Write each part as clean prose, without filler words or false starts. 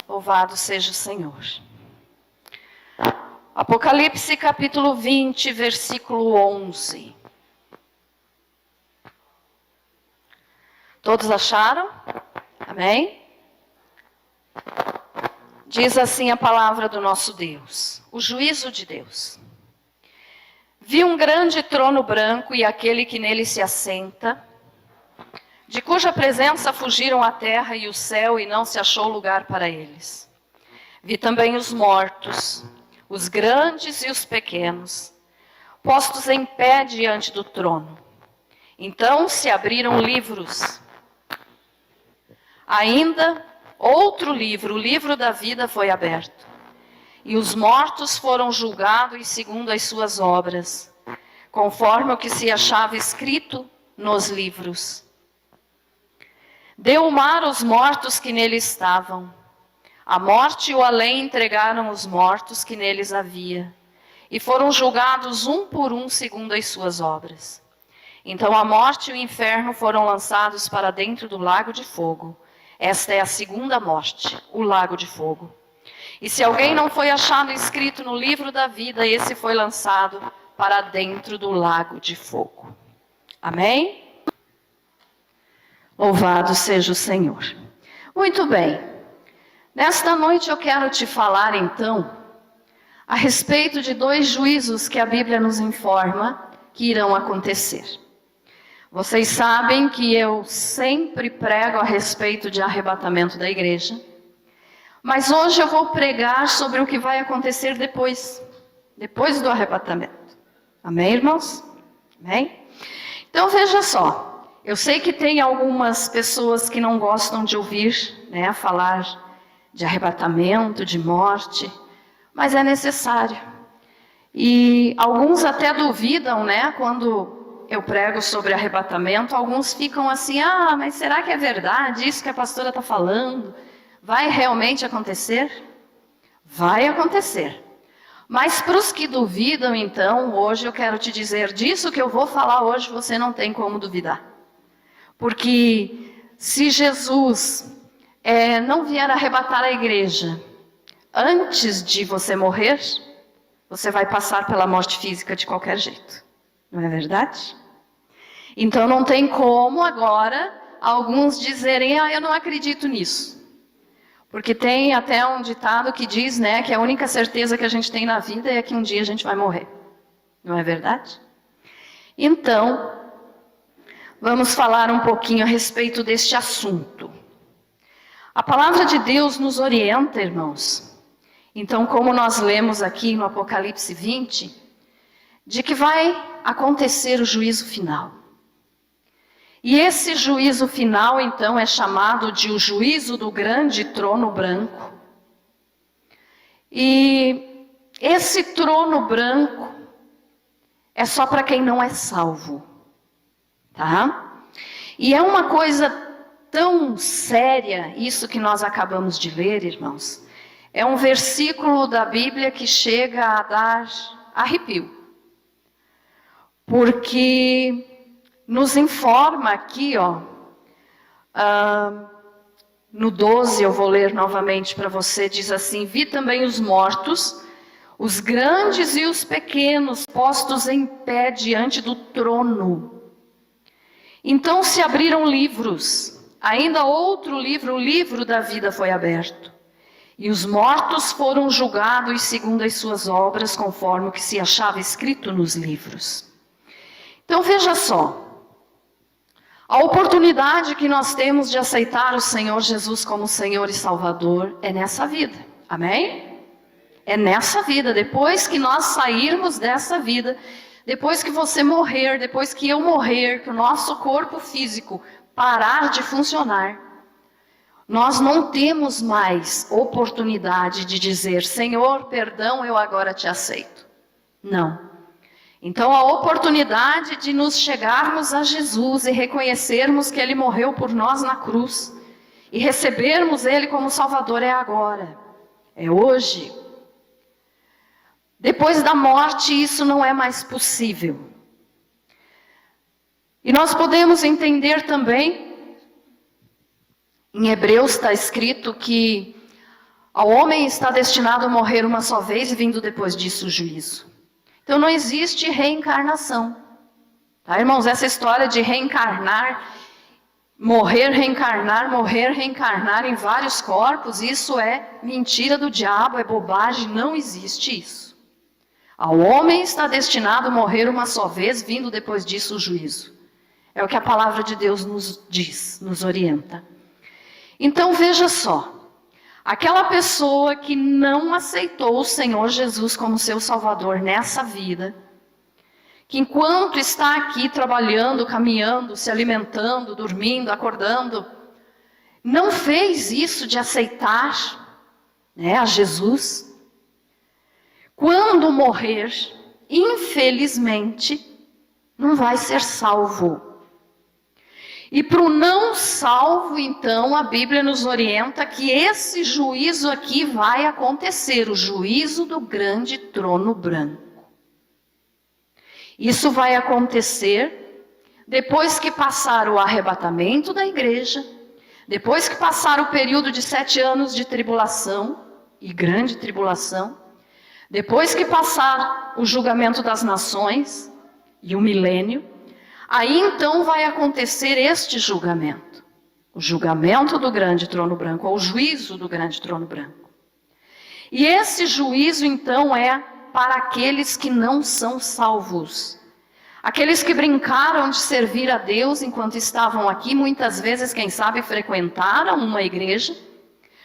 Louvado seja o Senhor. Apocalipse capítulo 20, versículo 11. Todos acharam? Amém? Diz assim a palavra do nosso Deus, o juízo de Deus. Vi um grande trono branco e aquele que nele se assenta, de cuja presença fugiram a terra e o céu, e não se achou lugar para eles. Vi também os mortos, os grandes e os pequenos, postos em pé diante do trono. Então se abriram livros. Ainda outro livro, o livro da vida, foi aberto. E os mortos foram julgados segundo as suas obras, conforme o que se achava escrito nos livros. Deu o mar aos mortos que nele estavam. A morte e o além entregaram os mortos que neles havia, e foram julgados um por um segundo as suas obras. Então a morte e o inferno foram lançados para dentro do lago de fogo. Esta é a segunda morte, o lago de fogo. E se alguém não foi achado escrito no livro da vida, esse foi lançado para dentro do lago de fogo. Amém? Louvado seja o Senhor. Muito bem. Nesta noite eu quero te falar então a respeito de dois juízos que a Bíblia nos informa que irão acontecer. Vocês sabem que eu sempre prego a respeito de arrebatamento da igreja, mas hoje eu vou pregar sobre o que vai acontecer depois do arrebatamento. Amém, irmãos? Amém? Então veja só. Eu sei que tem algumas pessoas que não gostam de ouvir, falar de arrebatamento, de morte, mas é necessário. E alguns até duvidam, quando eu prego sobre arrebatamento, alguns ficam assim, mas será que é verdade isso que a pastora está falando? Vai realmente acontecer? Vai acontecer. Mas para os que duvidam, então, hoje eu quero te dizer, disso que eu vou falar hoje, você não tem como duvidar. Porque se Jesus não vier arrebatar a igreja antes de você morrer, você vai passar pela morte física de qualquer jeito. Não é verdade? Então não tem como agora alguns dizerem, eu não acredito nisso. Porque tem até um ditado que diz, que a única certeza que a gente tem na vida é que um dia a gente vai morrer. Não é verdade? Então, vamos falar um pouquinho a respeito deste assunto. A palavra de Deus nos orienta, irmãos. Então, como nós lemos aqui no Apocalipse 20, de que vai acontecer o juízo final. E esse juízo final, então, é chamado de o juízo do grande trono branco. E esse trono branco é só para quem não é salvo. Tá? E é uma coisa tão séria, isso que nós acabamos de ler, irmãos. É um versículo da Bíblia que chega a dar arrepio. Porque nos informa aqui, no 12, eu vou ler novamente para você, diz assim: vi também os mortos, os grandes e os pequenos, postos em pé diante do trono. Então se abriram livros, ainda outro livro, o livro da vida, foi aberto. E os mortos foram julgados segundo as suas obras, conforme o que se achava escrito nos livros. Então veja só, a oportunidade que nós temos de aceitar o Senhor Jesus como Senhor e Salvador é nessa vida, amém? É nessa vida, depois que nós sairmos dessa vida, depois que você morrer, depois que eu morrer, que o nosso corpo físico parar de funcionar, nós não temos mais oportunidade de dizer, Senhor, perdão, eu agora te aceito. Não. Então a oportunidade de nos chegarmos a Jesus e reconhecermos que Ele morreu por nós na cruz e recebermos Ele como Salvador é agora, é hoje. Depois da morte isso não é mais possível. E nós podemos entender também, em Hebreus está escrito que Ao homem está destinado a morrer uma só vez e vindo depois disso o juízo. Então não existe reencarnação. Tá, irmãos? Essa história de reencarnar, morrer, reencarnar em vários corpos, isso é mentira do diabo, é bobagem, não existe isso. Ao homem está destinado a morrer uma só vez, vindo depois disso o juízo. É o que a palavra de Deus nos diz, nos orienta. Então veja só. Aquela pessoa que não aceitou o Senhor Jesus como seu Salvador nessa vida, que enquanto está aqui trabalhando, caminhando, se alimentando, dormindo, acordando, não fez isso de aceitar, a Jesus, quando morrer, infelizmente, não vai ser salvo. E para o não salvo, então, a Bíblia nos orienta que esse juízo aqui vai acontecer, o juízo do grande trono branco. Isso vai acontecer depois que passar o arrebatamento da igreja, depois que passar o período de 7 anos de tribulação, e grande tribulação, depois que passar o julgamento das nações e o milênio, aí então vai acontecer este julgamento. O julgamento do grande trono branco, ou o juízo do grande trono branco. E esse juízo então é para aqueles que não são salvos. Aqueles que brincaram de servir a Deus enquanto estavam aqui, muitas vezes, quem sabe, frequentaram uma igreja,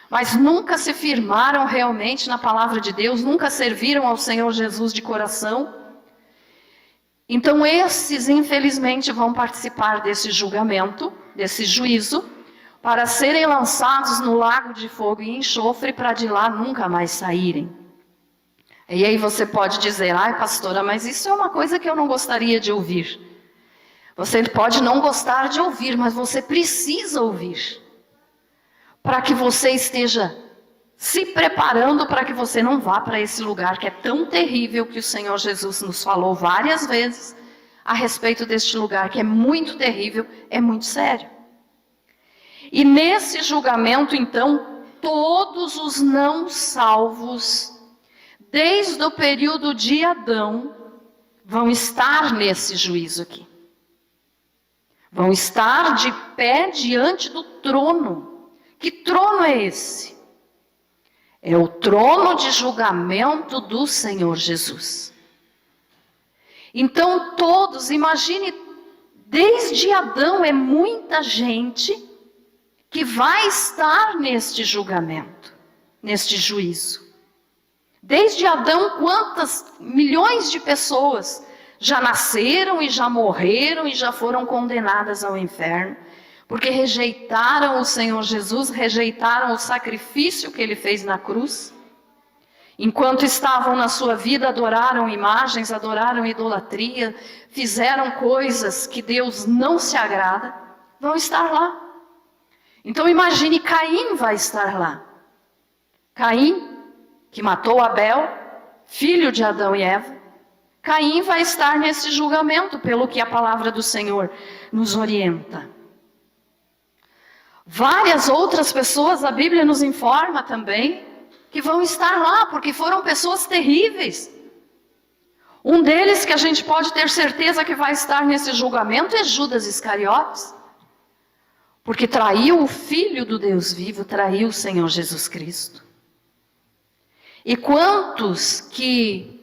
mas nunca se firmaram realmente na palavra de Deus, nunca serviram ao Senhor Jesus de coração. Então esses, infelizmente, vão participar desse julgamento, desse juízo, para serem lançados no lago de fogo e enxofre, para de lá nunca mais saírem. E aí você pode dizer, ai pastora, mas isso é uma coisa que eu não gostaria de ouvir. Você pode não gostar de ouvir, mas você precisa ouvir, para que você esteja se preparando para que você não vá para esse lugar que é tão terrível, que o Senhor Jesus nos falou várias vezes a respeito deste lugar, que é muito terrível, é muito sério. E nesse julgamento, então, todos os não salvos, desde o período de Adão, vão estar nesse juízo aqui. Vão estar de pé diante do trono. Que trono é esse? É o trono de julgamento do Senhor Jesus. Então todos, imagine, desde Adão é muita gente que vai estar neste julgamento, neste juízo. Desde Adão, quantas milhões de pessoas já nasceram e já morreram e já foram condenadas ao inferno, porque rejeitaram o Senhor Jesus, rejeitaram o sacrifício que Ele fez na cruz. Enquanto estavam na sua vida, adoraram imagens, adoraram idolatria, fizeram coisas que Deus não se agrada, vão estar lá. Então imagine, Caim vai estar lá. Caim, que matou Abel, filho de Adão e Eva, Caim vai estar nesse julgamento, pelo que a palavra do Senhor nos orienta. Várias outras pessoas, a Bíblia nos informa também, que vão estar lá, porque foram pessoas terríveis. Um deles, que a gente pode ter certeza que vai estar nesse julgamento, é Judas Iscariotes, porque traiu o Filho do Deus vivo, traiu o Senhor Jesus Cristo. E quantos que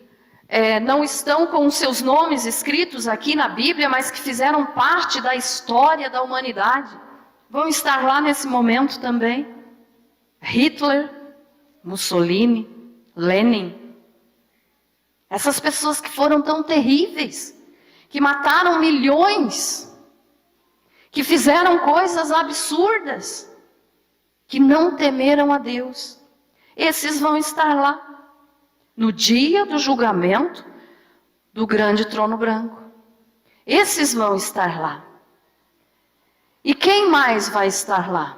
não estão com os seus nomes escritos aqui na Bíblia, mas que fizeram parte da história da humanidade, vão estar lá nesse momento também? Hitler, Mussolini, Lenin. Essas pessoas que foram tão terríveis, que mataram milhões, que fizeram coisas absurdas, que não temeram a Deus. Esses vão estar lá, no dia do julgamento do grande trono branco. Esses vão estar lá. E quem mais vai estar lá?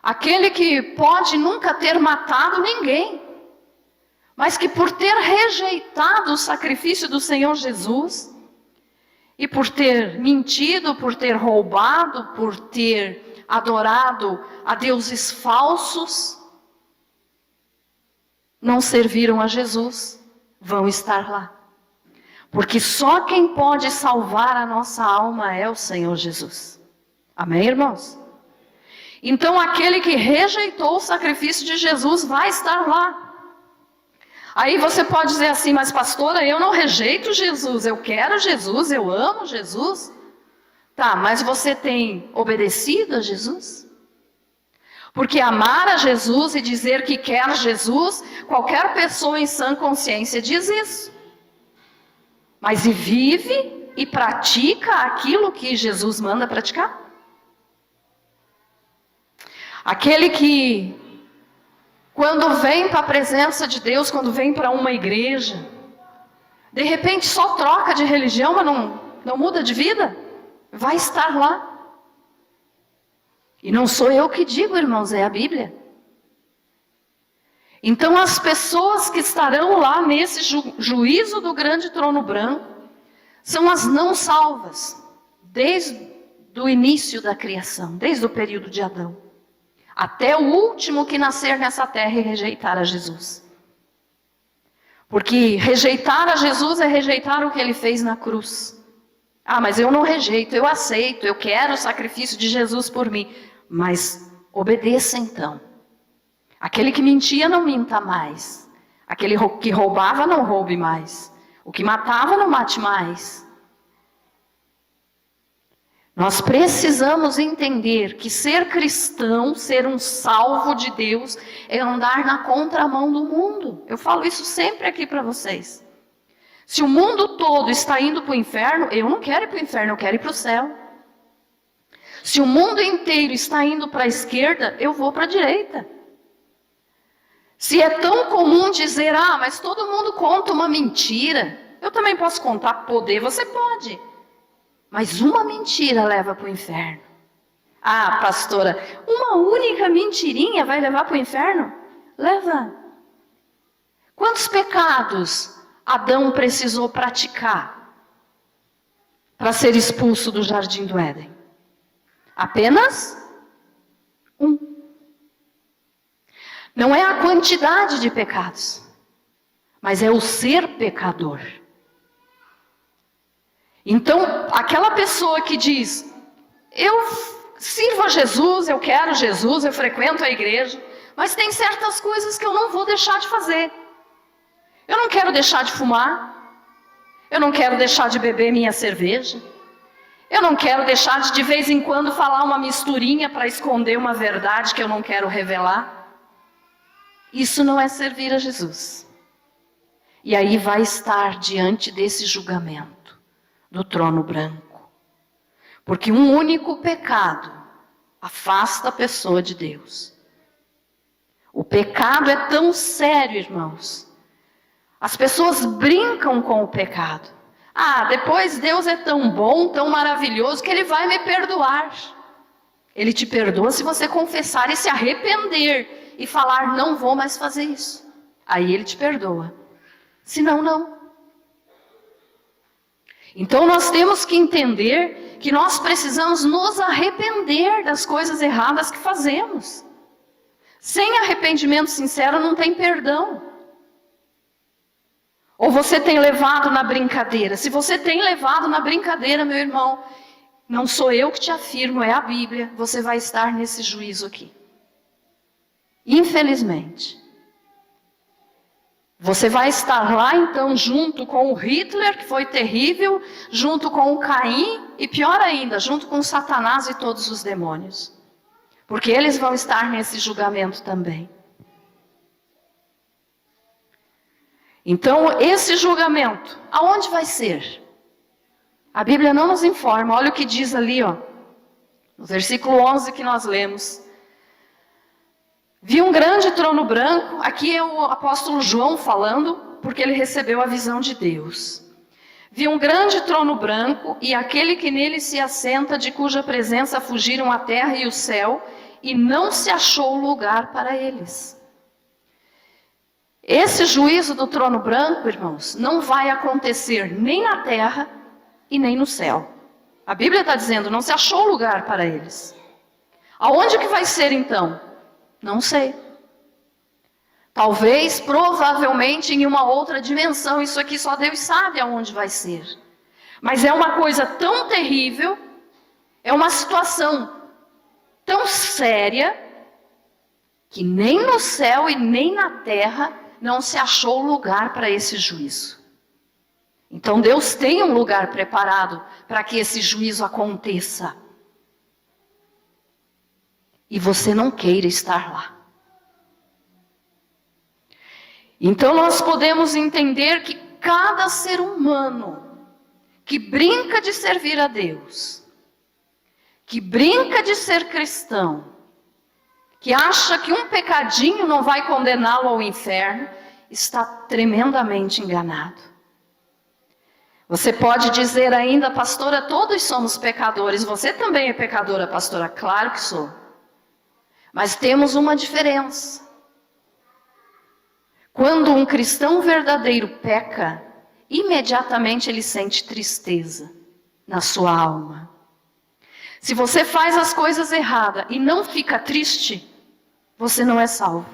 Aquele que pode nunca ter matado ninguém, mas que por ter rejeitado o sacrifício do Senhor Jesus, e por ter mentido, por ter roubado, por ter adorado a deuses falsos, não serviram a Jesus vão estar lá. Porque só quem pode salvar a nossa alma é o Senhor Jesus. Amém, irmãos? Então aquele que rejeitou o sacrifício de Jesus vai estar lá. Aí você pode dizer assim, mas pastora, eu não rejeito Jesus, eu quero Jesus, eu amo Jesus. Tá, mas você tem obedecido a Jesus? Porque amar a Jesus e dizer que quer Jesus, qualquer pessoa em sã consciência diz isso. Mas e vive e pratica aquilo que Jesus manda praticar? Aquele que, quando vem para a presença de Deus, quando vem para uma igreja, de repente só troca de religião, mas não muda de vida, vai estar lá. E não sou eu que digo, irmãos, é a Bíblia. Então as pessoas que estarão lá nesse juízo do grande trono branco, são as não salvas, desde o início da criação, desde o período de Adão, até o último que nascer nessa terra e rejeitar a Jesus. Porque rejeitar a Jesus é rejeitar o que ele fez na cruz. Ah, mas eu não rejeito, eu aceito, eu quero o sacrifício de Jesus por mim. Mas obedeça então. Aquele que mentia, não minta mais. Aquele que roubava, não roube mais. O que matava, não mate mais. Nós precisamos entender que ser cristão, ser um salvo de Deus, é andar na contramão do mundo. Eu falo isso sempre aqui para vocês. Se o mundo todo está indo para o inferno, eu não quero ir para o inferno, eu quero ir para o céu. Se o mundo inteiro está indo para a esquerda, eu vou para a direita. Se é tão comum dizer, mas todo mundo conta uma mentira, eu também posso contar, poder você pode. Mas uma mentira leva para o inferno. Ah, pastora, uma única mentirinha vai levar para o inferno? Leva. Quantos pecados Adão precisou praticar para ser expulso do jardim do Éden? Apenas um. Não é a quantidade de pecados, mas é o ser pecador. Então, aquela pessoa que diz, eu sirvo a Jesus, eu quero Jesus, eu frequento a igreja, mas tem certas coisas que eu não vou deixar de fazer. Eu não quero deixar de fumar, eu não quero deixar de beber minha cerveja, eu não quero deixar de vez em quando falar uma misturinha para esconder uma verdade que eu não quero revelar. Isso não é servir a Jesus. E aí vai estar diante desse julgamento do trono branco. Porque um único pecado afasta a pessoa de Deus. O pecado é tão sério, irmãos. As pessoas brincam com o pecado. Depois Deus é tão bom, tão maravilhoso, que Ele vai me perdoar. Ele te perdoa se você confessar e se arrepender e falar, não vou mais fazer isso. Aí Ele te perdoa. Senão, não. Então nós temos que entender que nós precisamos nos arrepender das coisas erradas que fazemos. Sem arrependimento sincero não tem perdão. Ou você tem levado na brincadeira? Se você tem levado na brincadeira, meu irmão, não sou eu que te afirmo, é a Bíblia, você vai estar nesse juízo aqui. Infelizmente. Você vai estar lá então junto com o Hitler, que foi terrível, junto com o Caim e pior ainda, junto com Satanás e todos os demônios. Porque eles vão estar nesse julgamento também. Então, esse julgamento, aonde vai ser? A Bíblia não nos informa. Olha o que diz ali, no versículo 11 que nós lemos. Vi um grande trono branco, aqui é o apóstolo João falando, porque ele recebeu a visão de Deus. Vi um grande trono branco e aquele que nele se assenta, de cuja presença fugiram a terra e o céu, e não se achou lugar para eles. Esse juízo do trono branco, irmãos, não vai acontecer nem na terra e nem no céu. A Bíblia está dizendo, não se achou lugar para eles. Aonde que vai ser então? Não sei. Talvez, provavelmente, em uma outra dimensão. Isso aqui só Deus sabe aonde vai ser. Mas é uma coisa tão terrível, é uma situação tão séria, que nem no céu e nem na terra não se achou lugar para esse juízo. Então Deus tem um lugar preparado para que esse juízo aconteça. E você não queira estar lá. Então nós podemos entender que cada ser humano que brinca de servir a Deus, que brinca de ser cristão, que acha que um pecadinho não vai condená-lo ao inferno, está tremendamente enganado. Você pode dizer ainda, pastora, todos somos pecadores. Você também é pecadora, pastora? Claro que sou. Mas temos uma diferença. Quando um cristão verdadeiro peca, imediatamente ele sente tristeza na sua alma. Se você faz as coisas erradas e não fica triste, você não é salvo.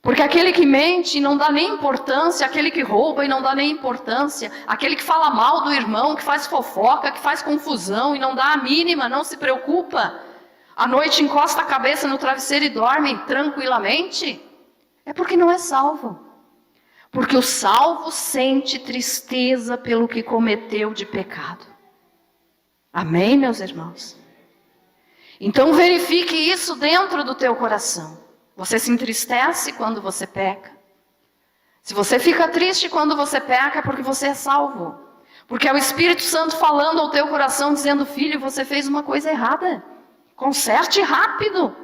Porque aquele que mente e não dá nem importância, aquele que rouba e não dá nem importância, aquele que fala mal do irmão, que faz fofoca, que faz confusão e não dá a mínima, não se preocupa, à noite encosta a cabeça no travesseiro e dorme tranquilamente, é porque não é salvo. Porque o salvo sente tristeza pelo que cometeu de pecado. Amém, meus irmãos? Então verifique isso dentro do teu coração. Você se entristece quando você peca. Se você fica triste quando você peca, é porque você é salvo. Porque é o Espírito Santo falando ao teu coração, dizendo, filho, você fez uma coisa errada. Conserte rápido.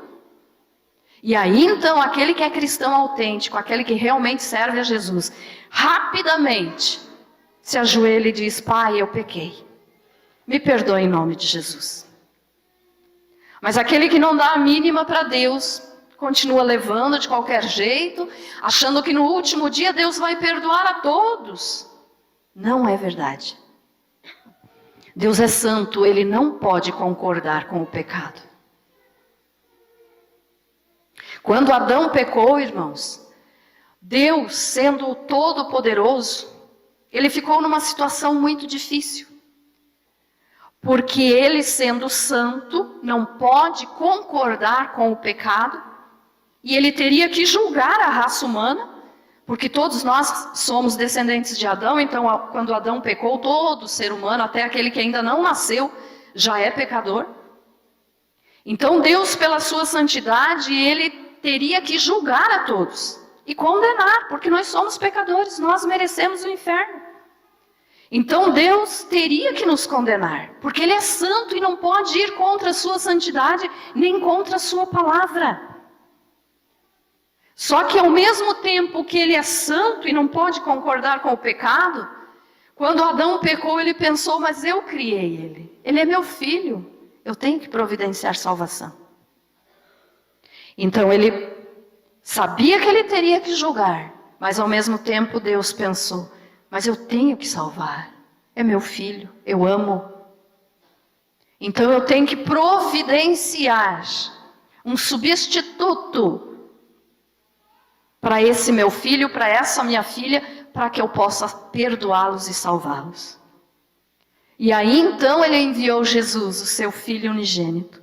E aí então, aquele que é cristão autêntico, aquele que realmente serve a Jesus, rapidamente se ajoelha e diz, pai, eu pequei. Me perdoe em nome de Jesus. Mas aquele que não dá a mínima para Deus, continua levando de qualquer jeito, achando que no último dia Deus vai perdoar a todos. Não é verdade. Deus é santo, Ele não pode concordar com o pecado. Quando Adão pecou, irmãos, Deus, sendo o Todo-Poderoso, Ele ficou numa situação muito difícil. Porque Ele, sendo santo, não pode concordar com o pecado, e Ele teria que julgar a raça humana, porque todos nós somos descendentes de Adão, então quando Adão pecou, todo ser humano, até aquele que ainda não nasceu, já é pecador. Então Deus, pela sua santidade, Ele teria que julgar a todos e condenar, porque nós somos pecadores, nós merecemos o inferno. Então Deus teria que nos condenar, porque Ele é santo e não pode ir contra a sua santidade, nem contra a sua palavra. Só que ao mesmo tempo que Ele é santo e não pode concordar com o pecado, quando Adão pecou, ele pensou, mas eu criei ele. Ele é meu filho, eu tenho que providenciar salvação. Então ele sabia que ele teria que julgar, mas ao mesmo tempo Deus pensou, mas eu tenho que salvar, é meu filho, eu amo. Então eu tenho que providenciar um substituto para esse meu filho, para essa minha filha, para que eu possa perdoá-los e salvá-los. E aí então Ele enviou Jesus, o seu Filho unigênito.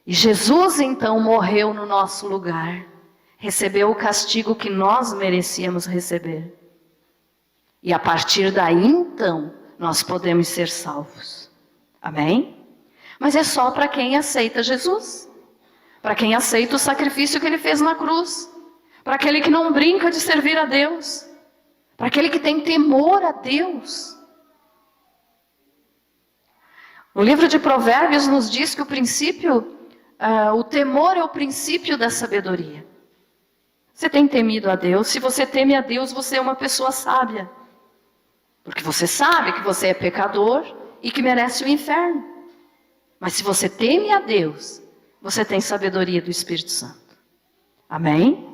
E Jesus então morreu no nosso lugar, recebeu o castigo que nós merecíamos receber. E a partir daí então, nós podemos ser salvos. Amém? Mas é só para quem aceita Jesus. Para quem aceita o sacrifício que Ele fez na cruz. Para aquele que não brinca de servir a Deus. Para aquele que tem temor a Deus. O livro de Provérbios nos diz que o temor é o princípio da sabedoria. Você tem temido a Deus? Se você teme a Deus, você é uma pessoa sábia. Porque você sabe que você é pecador e que merece o inferno. Mas se você teme a Deus, você tem sabedoria do Espírito Santo. Amém?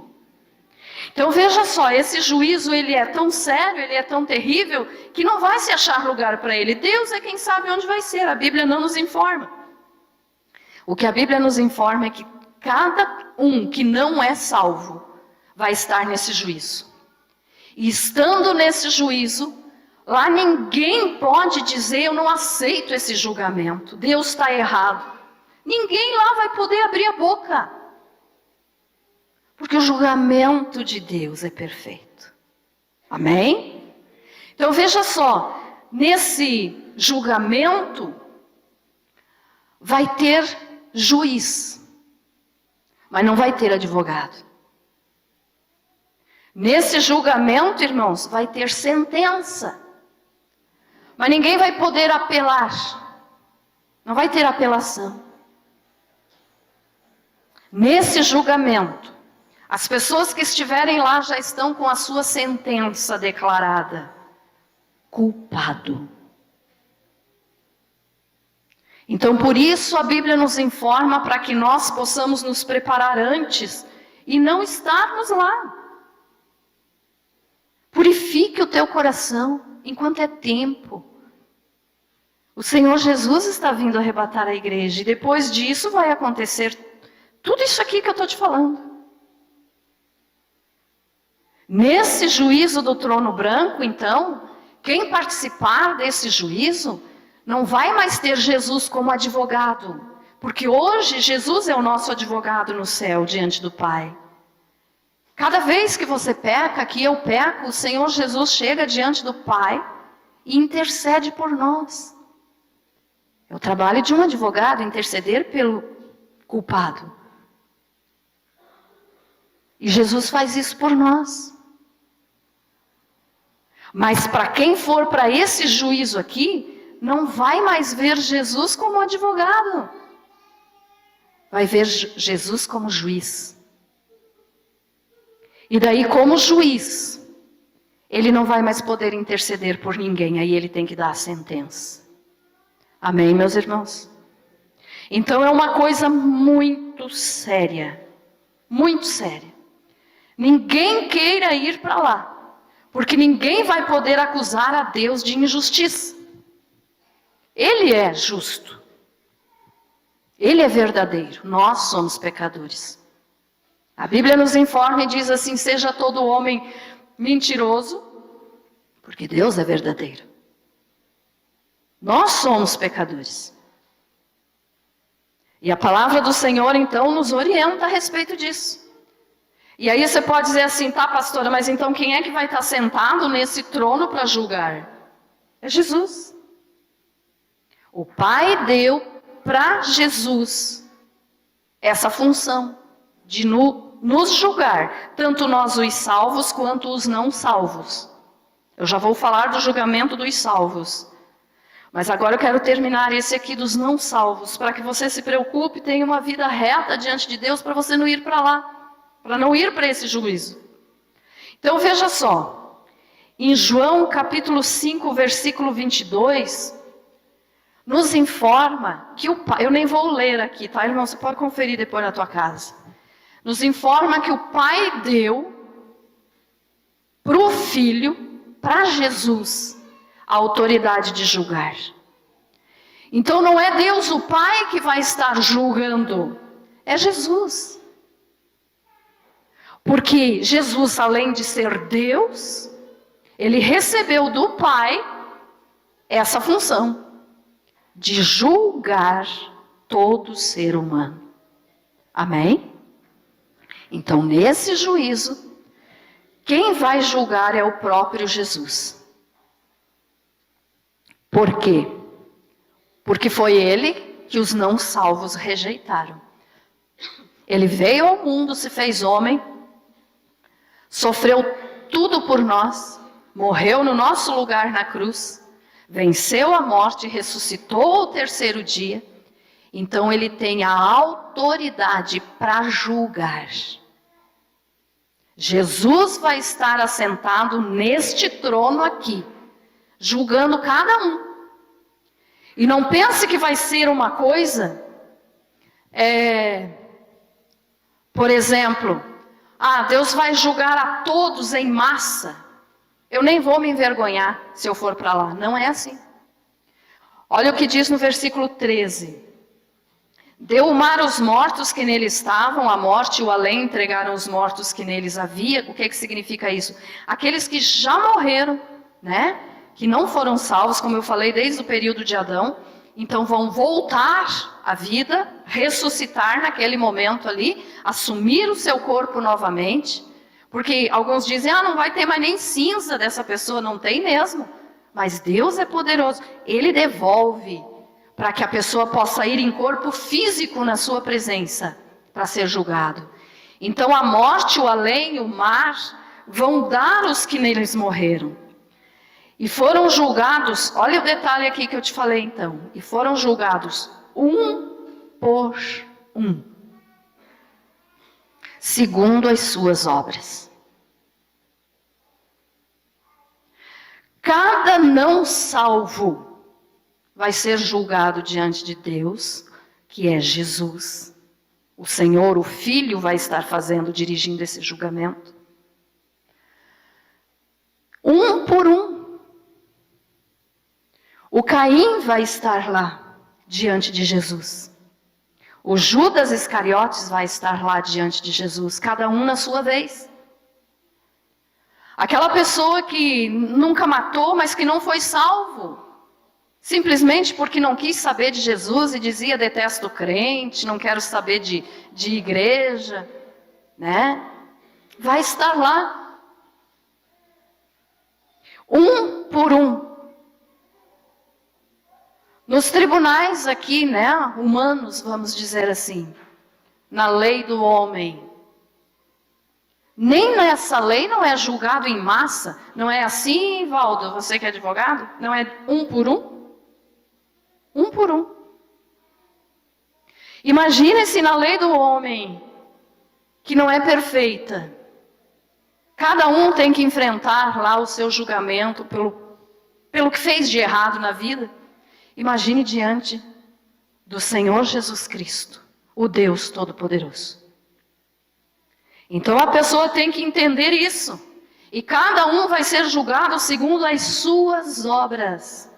Então veja só, esse juízo ele é tão sério, ele é tão terrível, que não vai se achar lugar para ele. Deus é quem sabe onde vai ser, a Bíblia não nos informa. O que a Bíblia nos informa é que cada um que não é salvo vai estar nesse juízo. E estando nesse juízo, lá ninguém pode dizer, eu não aceito esse julgamento, Deus está errado. Ninguém lá vai poder abrir a boca. Porque o julgamento de Deus é perfeito. Amém? Então veja só, nesse julgamento vai ter juiz, mas não vai ter advogado. Nesse julgamento, irmãos, vai ter sentença, mas ninguém vai poder apelar. Não vai ter apelação. Nesse julgamento, as pessoas que estiverem lá já estão com a sua sentença declarada: culpado. Então, por isso a Bíblia nos informa para que nós possamos nos preparar antes e não estarmos lá. Purifique o teu coração enquanto é tempo. O Senhor Jesus está vindo arrebatar a igreja e depois disso vai acontecer tudo isso aqui que eu estou te falando. Nesse juízo do trono branco, então, quem participar desse juízo não vai mais ter Jesus como advogado, porque hoje Jesus é o nosso advogado no céu diante do Pai. Cada vez que você peca, que eu peco, o Senhor Jesus chega diante do Pai e intercede por nós. É o trabalho de um advogado interceder pelo culpado. E Jesus faz isso por nós. Mas para quem for para esse juízo aqui, não vai mais ver Jesus como advogado. Vai ver Jesus como juiz. E daí, como juiz, ele não vai mais poder interceder por ninguém. Aí ele tem que dar a sentença. Amém, meus irmãos? Então é uma coisa muito séria. Muito séria. Ninguém queira ir para lá. Porque ninguém vai poder acusar a Deus de injustiça. Ele é justo. Ele é verdadeiro. Nós somos pecadores. A Bíblia nos informa e diz assim: seja todo homem mentiroso, porque Deus é verdadeiro. Nós somos pecadores. E a palavra do Senhor, então, nos orienta a respeito disso. E aí você pode dizer assim: tá, pastora, mas então quem é que vai estar sentado nesse trono para julgar? É Jesus. O Pai deu para Jesus essa função de nos julgar, tanto nós os salvos quanto os não salvos. Eu já vou falar do julgamento dos salvos. Mas agora eu quero terminar esse aqui dos não salvos, para que você se preocupe e tenha uma vida reta diante de Deus, para você não ir para lá, para não ir para esse juízo. Então veja só, em João capítulo 5, versículo 22, nos informa que o Pai, eu nem vou ler aqui, tá, irmão? Você pode conferir depois na tua casa. Nos informa que o Pai deu para o Filho, para Jesus, a autoridade de julgar. Então não é Deus o Pai que vai estar julgando, é Jesus. Porque Jesus, além de ser Deus, ele recebeu do Pai essa função de julgar todo ser humano. Amém? Então, nesse juízo, quem vai julgar é o próprio Jesus. Por quê? Porque foi ele que os não salvos rejeitaram. Ele veio ao mundo, se fez homem, sofreu tudo por nós, morreu no nosso lugar na cruz, venceu a morte, ressuscitou ao terceiro dia. Então ele tem a autoridade para julgar. Jesus vai estar assentado neste trono aqui, julgando cada um. E não pense que vai ser uma coisa, por exemplo, Deus vai julgar a todos em massa. Eu nem vou me envergonhar se eu for para lá. Não é assim. Olha o que diz no versículo 13. Deu o mar os mortos que nele estavam, a morte e o além entregaram os mortos que neles havia. O que significa isso? Aqueles que já morreram, né? Que não foram salvos, como eu falei, desde o período de Adão. Então vão voltar à vida, ressuscitar naquele momento ali, assumir o seu corpo novamente. Porque alguns dizem, não vai ter mais nem cinza dessa pessoa. Não tem mesmo. Mas Deus é poderoso. Ele devolve para que a pessoa possa ir em corpo físico na sua presença, para ser julgado. Então a morte, o além, o mar, vão dar os que neles morreram. E foram julgados, olha o detalhe aqui que eu te falei então, e foram julgados um por um, segundo as suas obras. Cada não salvo vai ser julgado diante de Deus, que é Jesus. O Senhor, o Filho, vai estar dirigindo esse julgamento. Um por um. O Caim vai estar lá, diante de Jesus. O Judas Iscariotes vai estar lá diante de Jesus, cada um na sua vez. Aquela pessoa que nunca matou, mas que não foi salvo, simplesmente porque não quis saber de Jesus e dizia, detesto crente, não quero saber de igreja, né? Vai estar lá. Um por um. Nos tribunais aqui, né, humanos, vamos dizer assim, na lei do homem, nem nessa lei não é julgado em massa. Não é assim, Valdo, você que é advogado? Não é um por um? Um por um. Imagine se na lei do homem, que não é perfeita, cada um tem que enfrentar lá o seu julgamento pelo que fez de errado na vida. Imagine diante do Senhor Jesus Cristo, o Deus Todo-Poderoso. Então a pessoa tem que entender isso. E cada um vai ser julgado segundo as suas obras.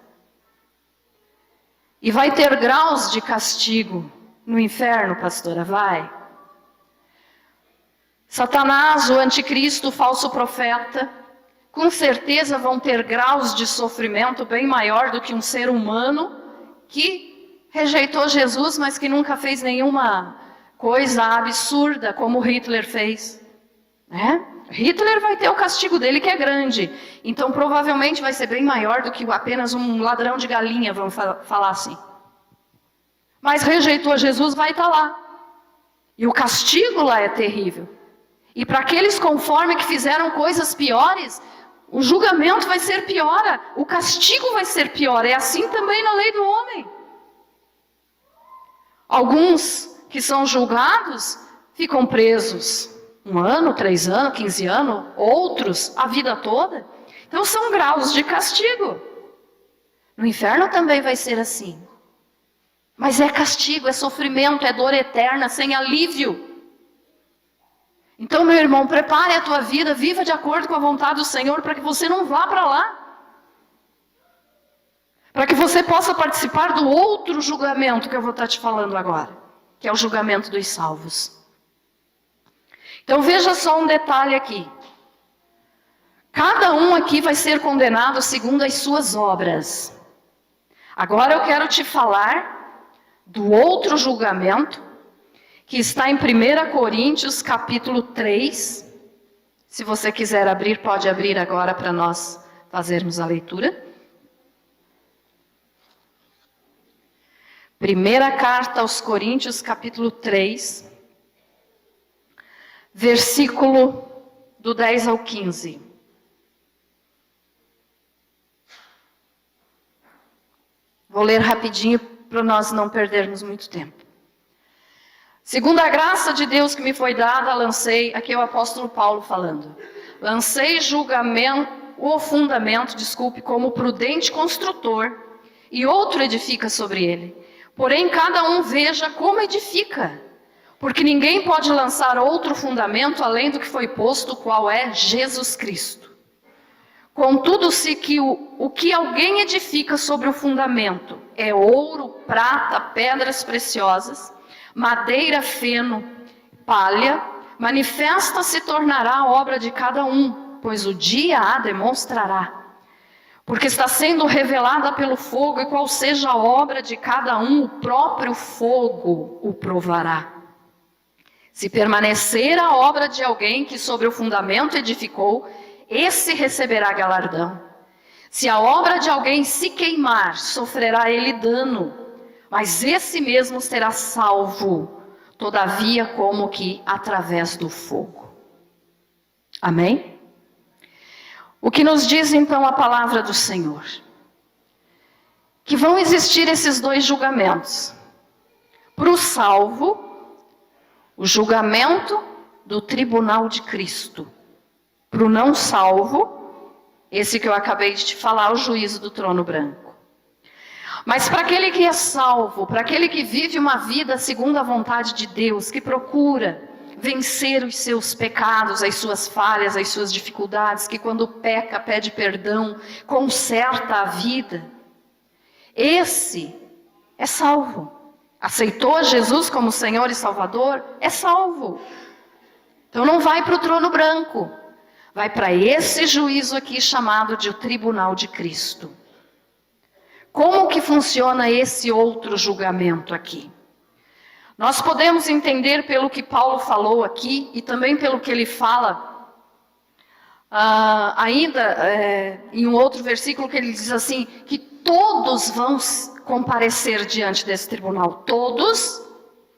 E vai ter graus de castigo no inferno, pastora, vai. Satanás, o anticristo, o falso profeta, com certeza vão ter graus de sofrimento bem maior do que um ser humano que rejeitou Jesus, mas que nunca fez nenhuma coisa absurda como Hitler fez, né? Hitler vai ter o castigo dele, que é grande. Então provavelmente vai ser bem maior do que apenas um ladrão de galinha, vamos falar assim. Mas rejeitou Jesus, vai estar lá. E o castigo lá é terrível. E para aqueles conforme que fizeram coisas piores, o julgamento vai ser pior, o castigo vai ser pior. É assim também na lei do homem. Alguns que são julgados ficam presos 1 ano, 3 anos, 15 anos, outros a vida toda. Então são graus de castigo. No inferno também vai ser assim. Mas é castigo, é sofrimento, é dor eterna, sem alívio. Então, meu irmão, prepare a tua vida, viva de acordo com a vontade do Senhor, para que você não vá para lá. Para que você possa participar do outro julgamento que eu vou estar te falando agora, que é o julgamento dos salvos. Então veja só um detalhe aqui. Cada um aqui vai ser condenado segundo as suas obras. Agora eu quero te falar do outro julgamento, que está em 1 Coríntios capítulo 3. Se você quiser abrir, pode abrir agora para nós fazermos a leitura. Primeira carta aos Coríntios, capítulo 3, versículo do 10 ao 15. Vou ler rapidinho para nós não perdermos muito tempo. Segundo a graça de Deus que me foi dada, lancei, aqui é o apóstolo Paulo falando, lancei o fundamento, como prudente construtor, e outro edifica sobre ele. Porém, cada um veja como edifica, porque ninguém pode lançar outro fundamento além do que foi posto, qual é Jesus Cristo. Contudo, se que o que alguém edifica sobre o fundamento é ouro, prata, pedras preciosas, madeira, feno, palha, manifesta se tornará a obra de cada um, pois o dia a demonstrará. Porque está sendo revelada pelo fogo, e qual seja a obra de cada um, o próprio fogo o provará. Se permanecer a obra de alguém que sobre o fundamento edificou, esse receberá galardão. Se a obra de alguém se queimar, sofrerá ele dano, mas esse mesmo será salvo, todavia como que através do fogo. Amém? O que nos diz então a palavra do Senhor? Que vão existir esses dois julgamentos. Para o salvo, o julgamento do tribunal de Cristo. Para o não salvo, esse que eu acabei de te falar, o juízo do trono branco. Mas para aquele que é salvo, para aquele que vive uma vida segundo a vontade de Deus, que procura vencer os seus pecados, as suas falhas, as suas dificuldades, que quando peca pede perdão, conserta a vida, esse é salvo. Aceitou Jesus como Senhor e Salvador, é salvo. Então não vai para o trono branco, vai para esse juízo aqui chamado de o tribunal de Cristo. Como que funciona esse outro julgamento aqui? Nós podemos entender pelo que Paulo falou aqui e também pelo que ele fala em um outro versículo que ele diz assim, que todos vão comparecer diante desse tribunal, todos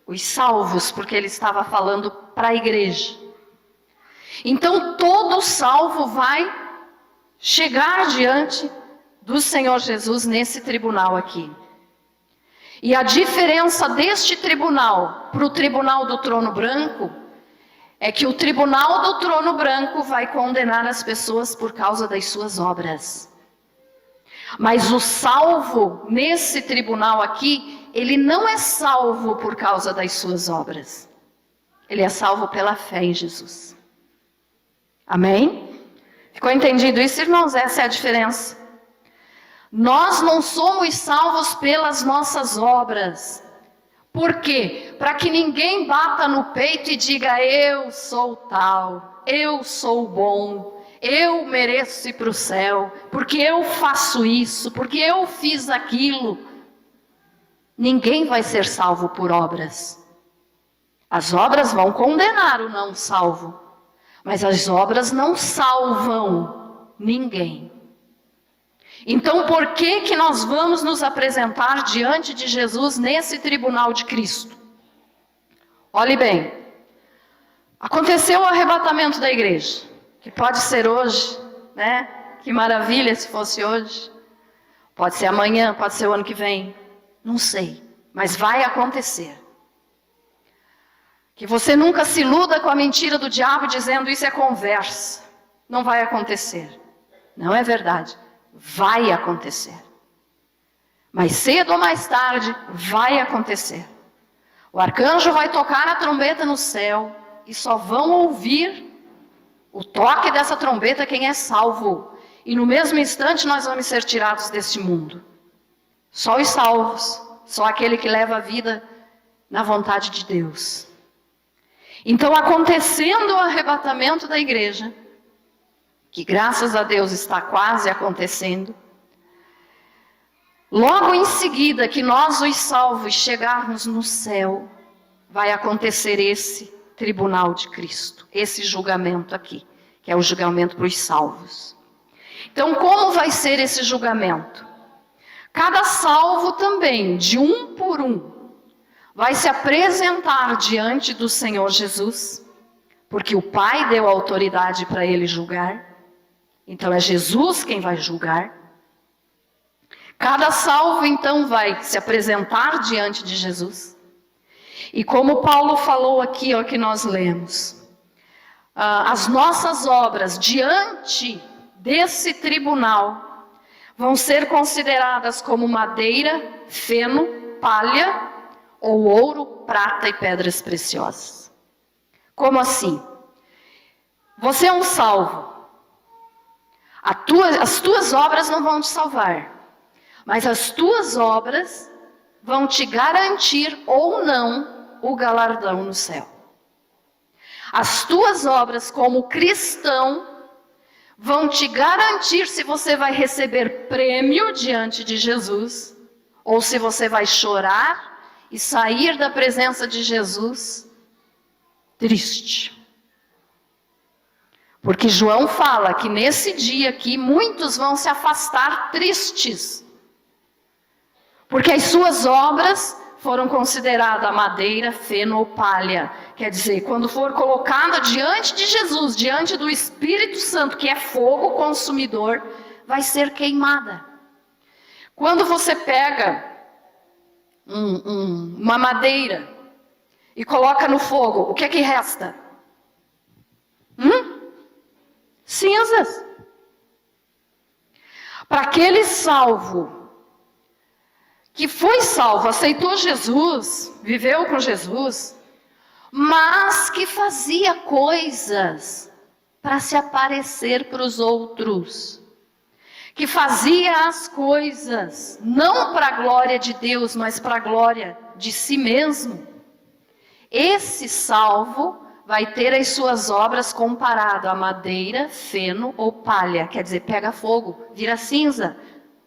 os salvos, porque ele estava falando para a igreja. Então todo salvo vai chegar diante do Senhor Jesus nesse tribunal aqui. E a diferença deste tribunal para o tribunal do trono branco é que o tribunal do trono branco vai condenar as pessoas por causa das suas obras. Mas o salvo nesse tribunal aqui, ele não é salvo por causa das suas obras. Ele é salvo pela fé em Jesus. Amém? Ficou entendido isso, irmãos? Essa é a diferença. Nós não somos salvos pelas nossas obras. Por quê? Para que ninguém bata no peito e diga, eu sou tal, eu sou bom, eu mereço ir para o céu, porque eu faço isso, porque eu fiz aquilo. Ninguém vai ser salvo por obras. As obras vão condenar o não salvo, mas as obras não salvam ninguém. Então, por que nós vamos nos apresentar diante de Jesus nesse tribunal de Cristo? Olhe bem, aconteceu o arrebatamento da igreja, que pode ser hoje, né? Que maravilha se fosse hoje. Pode ser amanhã, pode ser o ano que vem, não sei, mas vai acontecer. Que você nunca se iluda com a mentira do diabo dizendo isso é conversa. Não vai acontecer, não é verdade. Vai acontecer. Mais cedo ou mais tarde, vai acontecer. O arcanjo vai tocar a trombeta no céu e só vão ouvir o toque dessa trombeta quem é salvo. E no mesmo instante nós vamos ser tirados deste mundo. Só os salvos, só aquele que leva a vida na vontade de Deus. Então, acontecendo o arrebatamento da igreja, que graças a Deus está quase acontecendo, logo em seguida que nós os salvos chegarmos no céu, vai acontecer esse tribunal de Cristo, esse julgamento aqui, que é o julgamento para os salvos. Então, como vai ser esse julgamento? Cada salvo também, de um por um, vai se apresentar diante do Senhor Jesus, porque o Pai deu autoridade para ele julgar. Então é Jesus quem vai julgar. Cada salvo então vai se apresentar diante de Jesus. E como Paulo falou aqui, ó, que nós lemos, as nossas obras diante desse tribunal vão ser consideradas como madeira, feno, palha ou ouro, prata e pedras preciosas. Como assim? Você é um salvo. As tuas obras não vão te salvar, mas as tuas obras vão te garantir ou não o galardão no céu. As tuas obras como cristão vão te garantir se você vai receber prêmio diante de Jesus, ou se você vai chorar e sair da presença de Jesus triste. Porque João fala que nesse dia aqui muitos vão se afastar tristes, porque as suas obras foram consideradas madeira, feno ou palha. Quer dizer, quando for colocada diante de Jesus, diante do Espírito Santo, que é fogo consumidor, vai ser queimada. Quando você pega uma madeira e coloca no fogo, o que é que resta? Cinzas. Para aquele salvo, que foi salvo, aceitou Jesus, viveu com Jesus, mas que fazia coisas para se aparecer para os outros, que fazia as coisas não para a glória de Deus, mas para a glória de si mesmo, esse salvo vai ter as suas obras comparado a madeira, feno ou palha, quer dizer, pega fogo, vira cinza,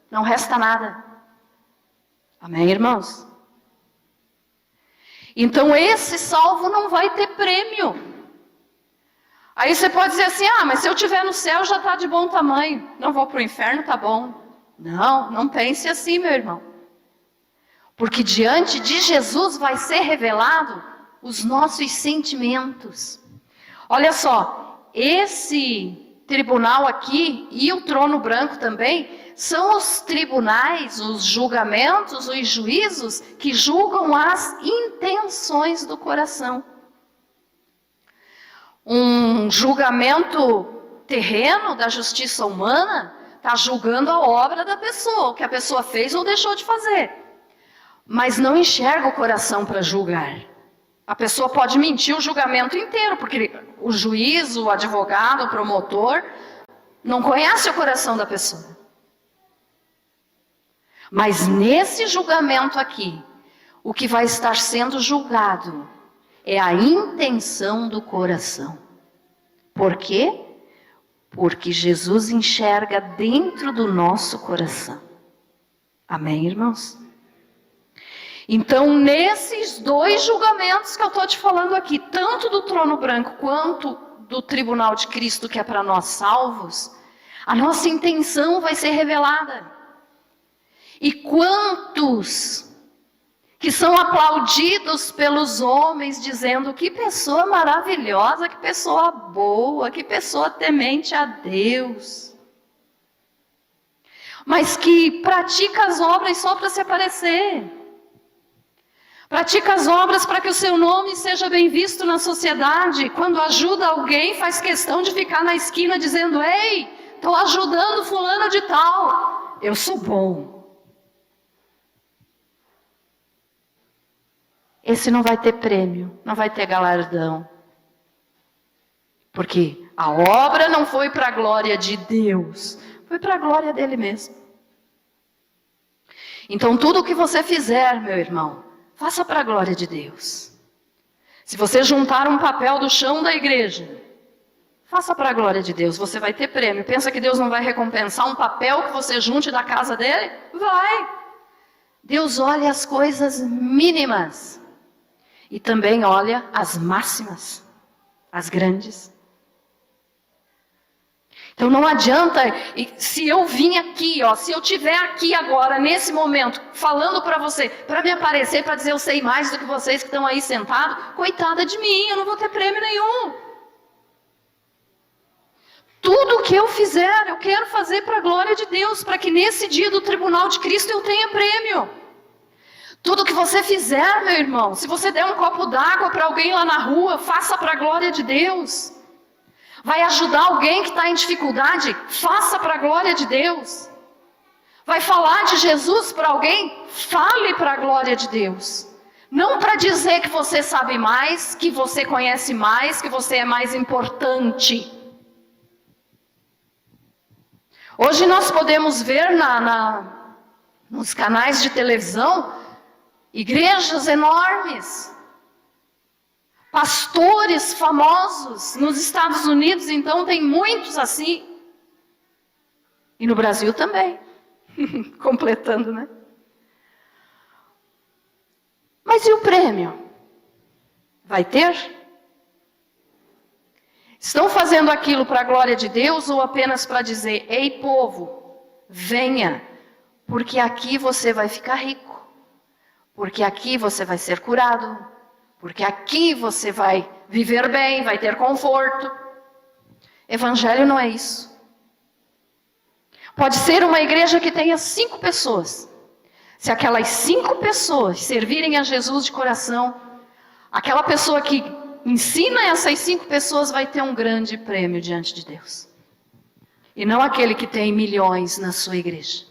não resta nada. Amém, irmãos? Então esse salvo não vai ter prêmio. Aí você pode dizer assim, mas se eu estiver no céu já está de bom tamanho, não vou para o inferno, tá bom. Não, não pense assim, meu irmão. Porque diante de Jesus vai ser revelado os nossos sentimentos. Olha só, esse tribunal aqui e o trono branco também são os tribunais, os julgamentos, os juízos que julgam as intenções do coração. Um julgamento terreno da justiça humana está julgando a obra da pessoa, o que a pessoa fez ou deixou de fazer. Mas não enxerga o coração para julgar. A pessoa pode mentir o julgamento inteiro, porque o juiz, o advogado, o promotor não conhece o coração da pessoa. Mas nesse julgamento aqui, o que vai estar sendo julgado é a intenção do coração. Por quê? Porque Jesus enxerga dentro do nosso coração. Amém, irmãos? Então, nesses dois julgamentos que eu estou te falando aqui, tanto do trono branco quanto do tribunal de Cristo, que é para nós salvos, a nossa intenção vai ser revelada. E quantos que são aplaudidos pelos homens, dizendo que pessoa maravilhosa, que pessoa boa, que pessoa temente a Deus, mas que pratica as obras só para se aparecer, pratica as obras para que o seu nome seja bem visto na sociedade. Quando ajuda alguém, faz questão de ficar na esquina dizendo, ei, estou ajudando fulano de tal, eu sou bom. Esse não vai ter prêmio, não vai ter galardão. Porque a obra não foi para a glória de Deus, foi para a glória dele mesmo. Então tudo o que você fizer, meu irmão, faça para a glória de Deus. Se você juntar um papel do chão da igreja, faça para a glória de Deus, você vai ter prêmio. Pensa que Deus não vai recompensar um papel que você junte da casa dele? Vai! Deus olha as coisas mínimas. E também olha as máximas, as grandes. Então não adianta, se eu vim aqui, se eu estiver aqui agora, nesse momento, falando para você, para me aparecer, para dizer eu sei mais do que vocês que estão aí sentados, coitada de mim, eu não vou ter prêmio nenhum. Tudo o que eu fizer, eu quero fazer para a glória de Deus, para que nesse dia do tribunal de Cristo eu tenha prêmio. Tudo que você fizer, meu irmão, se você der um copo d'água para alguém lá na rua, faça para a glória de Deus. Vai ajudar alguém que está em dificuldade, faça para a glória de Deus. Vai falar de Jesus para alguém, fale para a glória de Deus. Não para dizer que você sabe mais, que você conhece mais, que você é mais importante. Hoje nós podemos ver nos canais de televisão igrejas enormes, pastores famosos. Nos Estados Unidos, então, tem muitos assim. E no Brasil também. Completando, né? Mas e o prêmio? Vai ter? Estão fazendo aquilo para a glória de Deus ou apenas para dizer: ei, povo, venha, porque aqui você vai ficar rico, porque aqui você vai ser curado, porque aqui você vai viver bem, vai ter conforto. Evangelho não é isso. Pode ser uma igreja que tenha 5 pessoas. Se aquelas 5 pessoas servirem a Jesus de coração, aquela pessoa que ensina essas 5 pessoas vai ter um grande prêmio diante de Deus. E não aquele que tem milhões na sua igreja.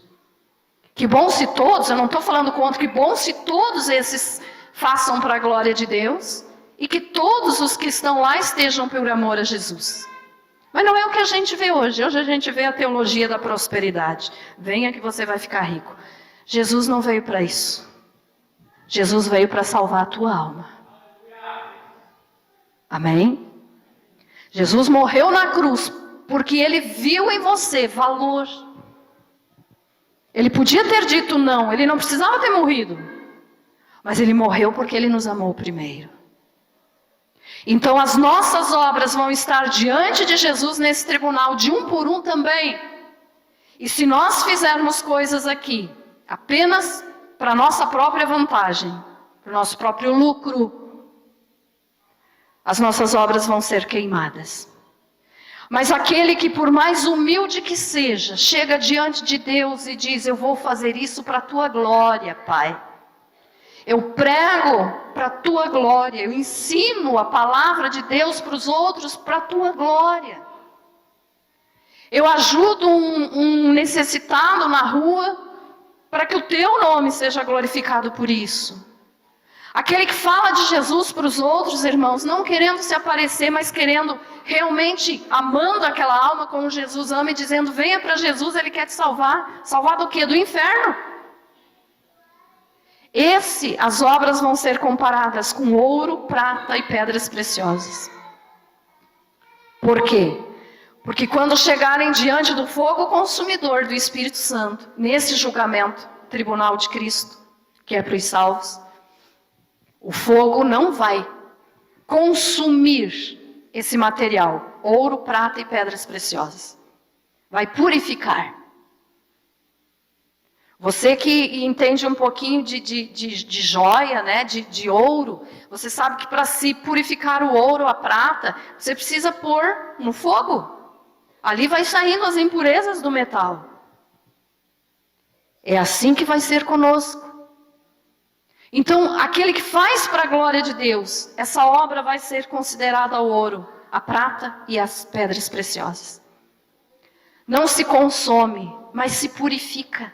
Que bom se todos, eu não estou falando contra, que bom se todos esses façam para a glória de Deus e que todos os que estão lá estejam por amor a Jesus. Mas não é o que a gente vê hoje. Hoje a gente vê a teologia da prosperidade. Venha que você vai ficar rico. Jesus não veio para isso. Jesus veio para salvar a tua alma. Amém? Jesus morreu na cruz porque Ele viu em você valor. Ele podia ter dito não, Ele não precisava ter morrido. Mas Ele morreu porque Ele nos amou primeiro. Então as nossas obras vão estar diante de Jesus nesse tribunal de um por um também. E se nós fizermos coisas aqui apenas para a nossa própria vantagem, para o nosso próprio lucro, as nossas obras vão ser queimadas. Mas aquele que, por mais humilde que seja, chega diante de Deus e diz: eu vou fazer isso para a tua glória, Pai. Eu prego para a tua glória, eu ensino a palavra de Deus para os outros para a tua glória. Eu ajudo um necessitado na rua para que o teu nome seja glorificado por isso. Aquele que fala de Jesus para os outros, irmãos, não querendo se aparecer, mas querendo realmente, amando aquela alma como Jesus ama e dizendo: venha para Jesus, Ele quer te salvar. Salvar do quê? Do inferno. As obras vão ser comparadas com ouro, prata e pedras preciosas. Por quê? Porque quando chegarem diante do fogo consumidor do Espírito Santo, nesse julgamento, tribunal de Cristo, que é para os salvos, o fogo não vai consumir esse material, ouro, prata e pedras preciosas. Vai purificar. Você que entende um pouquinho de joia, né, de ouro, você sabe que para se purificar o ouro, a prata, você precisa pôr no fogo. Ali vai saindo as impurezas do metal. É assim que vai ser conosco. Então, aquele que faz para a glória de Deus, essa obra vai ser considerada o ouro, a prata e as pedras preciosas. Não se consome, mas se purifica.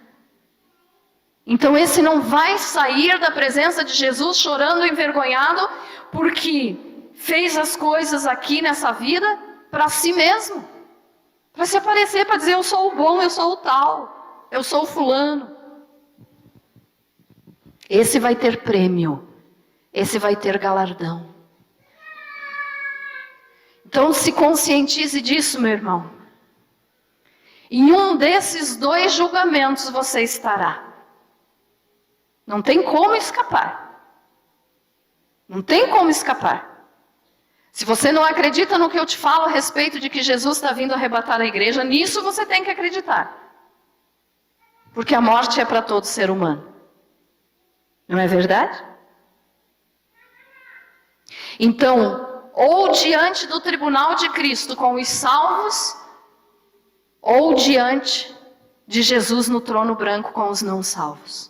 Então esse não vai sair da presença de Jesus chorando envergonhado porque fez as coisas aqui nessa vida para si mesmo. Para se aparecer, para dizer: eu sou o bom, eu sou o tal, eu sou o fulano. Esse vai ter prêmio, esse vai ter galardão. Então se conscientize disso, meu irmão. Em um desses 2 julgamentos você estará. Não tem como escapar. Não tem como escapar. Se você não acredita no que eu te falo a respeito de que Jesus está vindo arrebatar a igreja, nisso você tem que acreditar. Porque a morte é para todo ser humano. Não é verdade? Então, ou diante do tribunal de Cristo com os salvos, ou diante de Jesus no trono branco com os não salvos.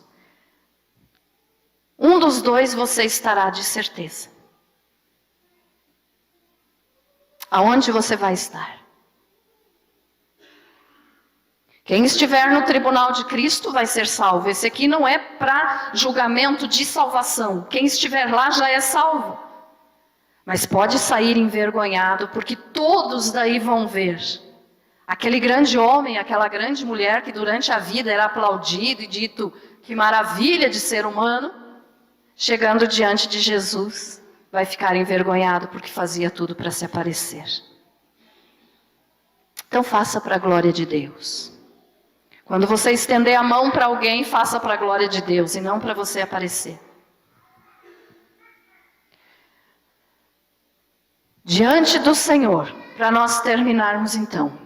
Um dos 2 você estará de certeza. Aonde você vai estar? Quem estiver no tribunal de Cristo vai ser salvo. Esse aqui não é para julgamento de salvação. Quem estiver lá já é salvo. Mas pode sair envergonhado, porque todos daí vão ver Aquele grande homem, aquela grande mulher que durante a vida era aplaudido e dito que maravilha de ser humano, chegando diante de Jesus, vai ficar envergonhado porque fazia tudo para se aparecer. Então faça para a glória de Deus. Quando você estender a mão para alguém, faça para a glória de Deus e não para você aparecer. Diante do Senhor, para nós terminarmos então.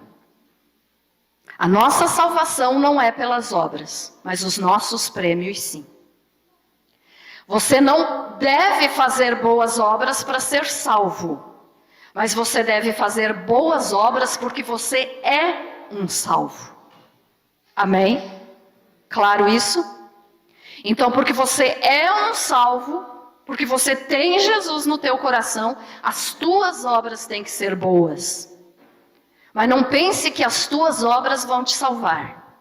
A nossa salvação não é pelas obras, mas os nossos prêmios sim. Você não deve fazer boas obras para ser salvo, mas você deve fazer boas obras porque você é um salvo. Amém? Claro isso? Então, porque você é um salvo, porque você tem Jesus no teu coração, as tuas obras têm que ser boas. Mas não pense que as tuas obras vão te salvar.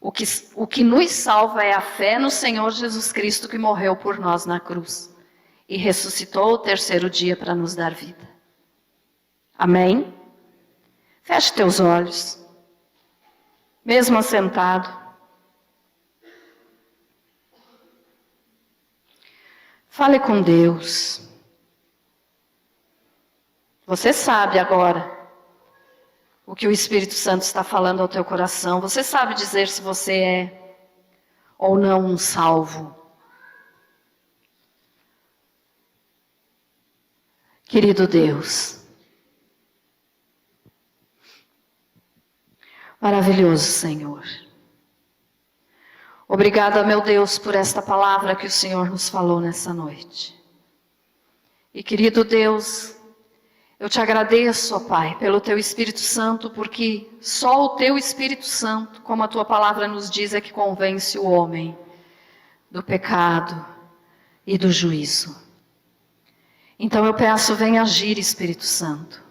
O que nos salva é a fé no Senhor Jesus Cristo que morreu por nós na cruz e ressuscitou o terceiro dia para nos dar vida. Amém? Feche teus olhos. Mesmo assentado. Fale com Deus. Você sabe agora o que o Espírito Santo está falando ao teu coração. Você sabe dizer se você é ou não um salvo. Querido Deus, maravilhoso Senhor. Obrigada, meu Deus, por esta palavra que o Senhor nos falou nessa noite. E querido Deus, eu te agradeço, ó Pai, pelo teu Espírito Santo, porque só o teu Espírito Santo, como a tua palavra nos diz, é que convence o homem do pecado e do juízo. Então eu peço, vem agir, Espírito Santo,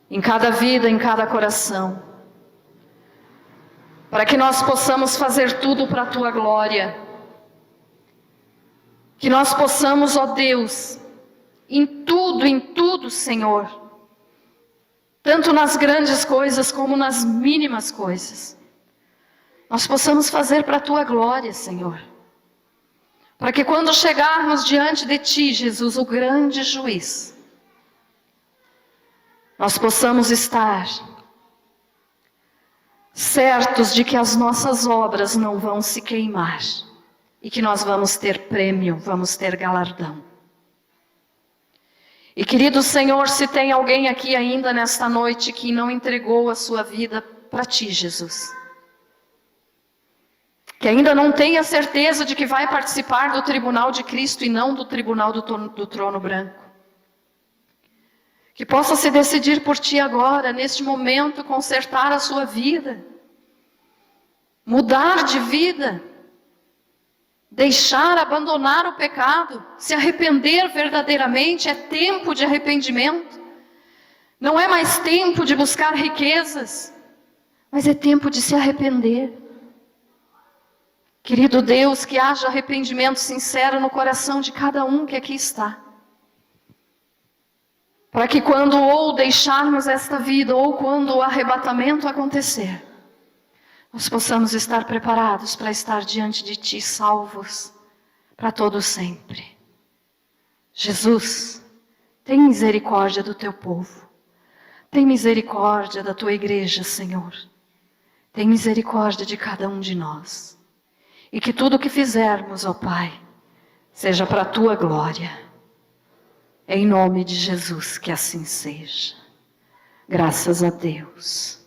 em cada vida, em cada coração, para que nós possamos fazer tudo para a tua glória. Que nós possamos, ó Deus, em tudo, Senhor, tanto nas grandes coisas como nas mínimas coisas, nós possamos fazer para a tua glória, Senhor. Para que quando chegarmos diante de ti, Jesus, o grande juiz, nós possamos estar certos de que as nossas obras não vão se queimar e que nós vamos ter prêmio, vamos ter galardão. E querido Senhor, se tem alguém aqui ainda nesta noite que não entregou a sua vida para ti, Jesus, que ainda não tem a certeza de que vai participar do tribunal de Cristo e não do tribunal do trono branco, que possa se decidir por ti agora, neste momento, consertar a sua vida, mudar de vida, deixar, abandonar o pecado, se arrepender verdadeiramente. É tempo de arrependimento. Não é mais tempo de buscar riquezas, mas é tempo de se arrepender. Querido Deus, que haja arrependimento sincero no coração de cada um que aqui está. Para que quando ou deixarmos esta vida, ou quando o arrebatamento acontecer, nós possamos estar preparados para estar diante de ti, salvos, para todo sempre. Jesus, tem misericórdia do teu povo. Tem misericórdia da tua igreja, Senhor. Tem misericórdia de cada um de nós. E que tudo o que fizermos, ó Pai, seja para a tua glória. Em nome de Jesus, que assim seja. Graças a Deus.